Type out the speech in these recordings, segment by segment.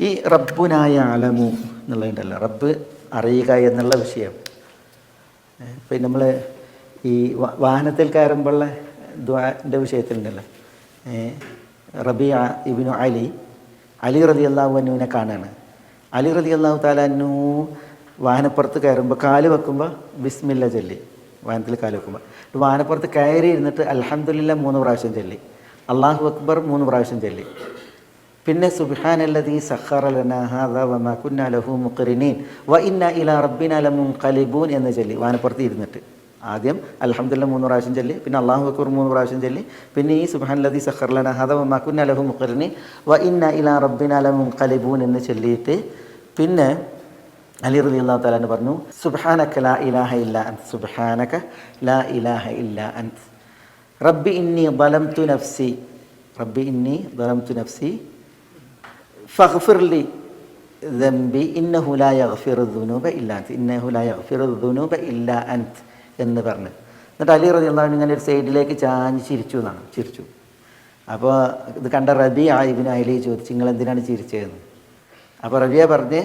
ഈ റബ്ബുനായ അലമു എന്നുള്ളതുണ്ടല്ലോ, റബ്ബ് അറിയുക എന്നുള്ള വിഷയം. ഇപ്പം നമ്മൾ ഈ വാഹനത്തിൽ കയറുമ്പോഴുള്ള ദുആന്റെ വിഷയത്തിലുണ്ടല്ലോ, റബീഅ ഇബ്നു അലി റളിയല്ലാഹു അൻഹുവിനെ കാണുകയാണ്. അലി റളിയല്ലാഹു തആല അൻഹു വാഹനപ്പുറത്ത് കയറുമ്പോൾ കാല് വെക്കുമ്പോൾ ബിസ്മില്ല ചൊല്ലി, വാഹനത്തിൽ കാല് വെക്കുമ്പോൾ വാഹനപ്പുറത്ത് കയറി ഇരുന്നിട്ട് അൽഹംദുലില്ലാഹ് 3 പ്രാവശ്യം ചൊല്ലി, അല്ലാഹു അക്ബർ 3 പ്രാവശ്യം ചൊല്ലി. പിന്നെ സുബ്ഹാനല്ലദീ സഖറ ലനാ ഹാദാ വമാ കുന്നാ ലഹു മുഖ്രിനീൻ വ ഇന്നാ ഇലാ റബ്ബിനാ ലമുൻഖലിബൂൻ എന്ന് ചൊല്ലി വാഹനപ്പുറത്ത് ഇരുന്നിട്ട്. ആദ്യം അൽഹംദുലില്ലാഹ് 3 പ്രാവശ്യം ചൊല്ലി, പിന്നെ അല്ലാഹു അക്ബർ 3 പ്രാവശ്യം ചൊല്ലി, പിന്നെ ഈ സുബ്ഹാനല്ലദീ സഖറ ലനാ ഹാദാ വമാ കുന്നാ ലഹു മുഖ്രിനീൻ വ ഇന്നാ ഇലാ റബ്ബിനാ ലമുൻഖലിബൂൻ എന്ന് ചൊല്ലിയിട്ട് പിന്നെ അലി റളിയല്ലാഹു തആല അൻഹു പറഞ്ഞു, സുബ്ഹാനക ലാ ഇലാഹ ഇല്ലാ അൻത, സുബ്ഹാനക ലാ ഇലാഹ ഇല്ലാ അൻത, റബ്ബി ഇന്നി ളലംതു നഫ്സി, റബ്ബി ഇന്നി ളലംതു നഫ്സി ഫഗ്ഫിർ ലി ദംബി ഇന്നഹു ലാ യഗ്ഫിറു ദുനൂബ ഇല്ലാ അൻത, ഇന്നഹു ലാ യഗ്ഫിറു ദുനൂബ ഇല്ലാ അൻത എന്ന് പറഞ്ഞു. എന്നിട്ട് അലി റളിയല്ലാഹു അൻഹു ഇങ്ങനെ ഒരു സൈഡിലേക്ക് ചാഞ്ഞ് ചിരിച്ചു. അപ്പോൾ ഇത് കണ്ട റബീഅ ഇബ്നു അലി ചോദിച്ചു, നിങ്ങൾ എന്തിനാണ് ചിരിച്ചതെന്ന്. അപ്പോൾ റബീഅ പറഞ്ഞ്,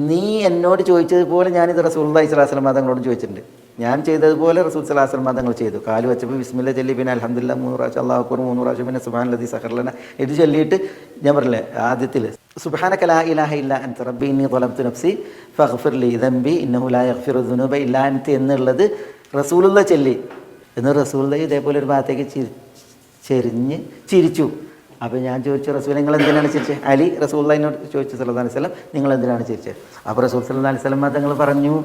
നീ എന്നോട് ചോദിച്ചതുപോലെ ഞാനിത് റസൂലുള്ളാഹി സ്വല്ലല്ലാഹു അലൈഹി വസല്ലം തങ്ങളോട് ചോദിച്ചിട്ടുണ്ട്. ഞാൻ ചെയ്തതുപോലെ റസൂൽ സ്വല്ലല്ലാഹു അലൈഹി വസല്ലം തങ്ങൾ ചെയ്തു. കാല് വെച്ചപ്പോൾ ബിസ്മില്ല ചൊല്ലി, പിന്നെ അൽഹംദുലില്ലാഹ് 3 പ്രാവശ്യം, അല്ലാഹു അക്ബർ 3 പ്രാവശ്യം, പിന്നെ സുബ്ഹാനല്ലദീ സഖറ ലനാ ഇത് ചൊല്ലിയിട്ട് ഞാൻ പറഞ്ഞില്ലേ ആദ്യത്തിൽ സുബ്ഹാനക ലാ ഇലാഹ ഇല്ലാ അൻത റബ്ബി ഇന്നി ളലംതു നഫ്സി ഫഗ്ഫിർ ലി ദംബി ഇന്നഹു ലാ യഗ്ഫിറു ദുനൂബ ഇല്ലാ അൻത എന്നുള്ളത് റസൂലുള്ളാഹി ചൊല്ലി. എന്ന് റസൂലുള്ളാഹി ഇതേപോലെ ഒരു ഭാഗത്തേക്ക് ചിരിച്ചു. അപ്പോൾ ഞാൻ ചോദിച്ചു, റസൂൽ നിങ്ങൾ എന്തിനാണ് ചിരിച്ചത്? അലി റസൂലുള്ളാഹിനോട് ചോദിച്ചു സല്ലല്ലാഹു അലൈഹി വസല്ലം, നിങ്ങൾ എന്തിനാണ് ചിരിച്ചത്? അപ്പോൾ റസൂൽ സല്ലല്ലാഹു അലൈഹി വസല്ലം തങ്ങൾ പറഞ്ഞു,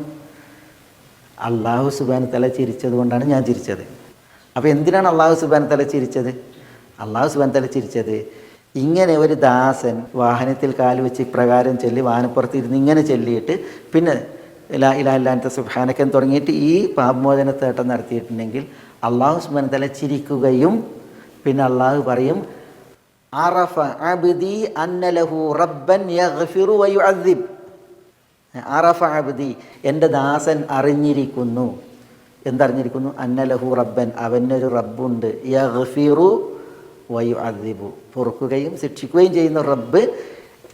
അല്ലാഹു സുബ്ഹാനഹു വ തആല ചിരിച്ചത് കൊണ്ടാണ് ഞാൻ ചിരിച്ചത്. അപ്പോൾ എന്തിനാണ് അല്ലാഹു സുബ്ഹാനഹു വ തആല ചിരിച്ചത്? അല്ലാഹു സുബ്ഹാനഹു വ തആല ചിരിച്ചത് ഇങ്ങനെ ഒരു ദാസൻ വാഹനത്തിൽ കാല് വെച്ച് ഇപ്രകാരം ചൊല്ലി വാഹനപ്പുറത്ത് ഇരുന്ന് ഇങ്ങനെ ചൊല്ലിയിട്ട് പിന്നെ ലാ ഇലാഹ ഇല്ലാ അൻത സുബ്ഹാനക എന്ന് തുടങ്ങിയിട്ട് ഈ പാപമോചനത്തേട്ടം നടത്തിയിട്ടുണ്ടെങ്കിൽ അല്ലാഹു സുബ്ഹാനഹു വ തആല ചിരിക്കുകയും പിന്നെ അല്ലാഹു പറയും, അറഫ അബ്ദി അന്ന ലഹു റബ്ബൻ യഗ്ഫിറു വ യുഅദ്ദിബ്. അറഫ അബ്ദി, എൻ്റെ ദാസൻ അറിഞ്ഞിരിക്കുന്നു. എന്തറിഞ്ഞിരിക്കുന്നു? അന്ന ലഹു റബ്ബൻ, അവനൊരു റബ്ബുണ്ട്, യഗ്ഫിറു വ യുഅദ്ദിബു, പൊറുക്കുകയും ശിക്ഷിക്കുകയും ചെയ്യുന്ന റബ്ബ്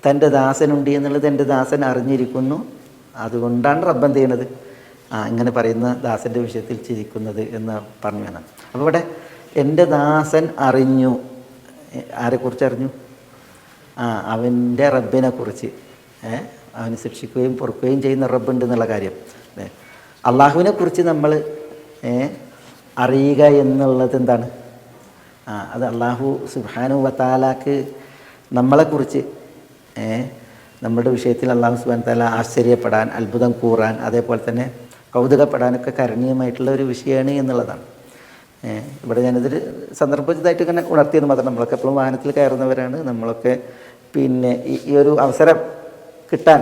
തൻ്റെ ദാസനുണ്ട് എന്നുള്ളത് എൻ്റെ ദാസൻ അറിഞ്ഞിരിക്കുന്നു. അതുകൊണ്ടാണ് റബ്ബ് എന്ത് ചെയ്യണത്, ഇങ്ങനെ പറയുന്ന ദാസൻ്റെ വിഷയത്തിൽ ചിരിക്കുന്നത് എന്ന് പറഞ്ഞു വേണം. അപ്പോൾ ഇവിടെ എൻ്റെ ദാസൻ അറിഞ്ഞു. ആരെക്കുറിച്ച് അറിഞ്ഞു? അവൻ്റെ റബ്ബിനെ കുറിച്ച്. അവന് ശിക്ഷിക്കുകയും പൊറുക്കുകയും ചെയ്യുന്ന റബ്ബുണ്ട് എന്നുള്ള കാര്യം. അള്ളാഹുവിനെ കുറിച്ച് നമ്മൾ അറിയുക എന്നുള്ളത് എന്താണ്? അത് അള്ളാഹു സുബ്ഹാനഹു വ തആലക്ക് നമ്മളെക്കുറിച്ച് നമ്മുടെ വിഷയത്തിൽ അള്ളാഹു സുബ്ഹാനഹു വ തആല ആശ്ചര്യപ്പെടാൻ, അത്ഭുതം കൂറാൻ, അതേപോലെ തന്നെ കൗതുകപ്പെടാനൊക്കെ കരണീയമായിട്ടുള്ള ഒരു വിഷയമാണ് എന്നുള്ളതാണ്. ഇവിടെ ഞാനിതൊരു സന്ദർഭോചിതമായിട്ട് ഇങ്ങനെ ഉണർത്തിയത് മാത്രം. നമ്മളൊക്കെ എപ്പോഴും വാഹനത്തിൽ കയറുന്നവരാണ്. നമ്മളൊക്കെ പിന്നെ ഈ ഒരു അവസരം കിട്ടാൻ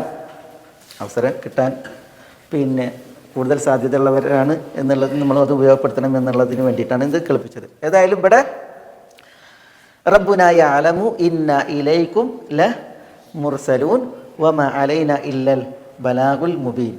പിന്നെ കൂടുതൽ സാധ്യതയുള്ളവരാണ് എന്നുള്ളത് നമ്മളത് ഉപയോഗപ്പെടുത്തണം എന്നുള്ളതിന് വേണ്ടിയിട്ടാണ് ഇത് കേൾപ്പിച്ചത്. ഏതായാലും ഇവിടെ റബ്ബുനാ യഅലമു ഇന്നാ ഇലൈക്കും ല മുർസലൂൻ വമാ അലൈനാ ഇല്ലൽ ബലാഗുൽ മുബീൻ.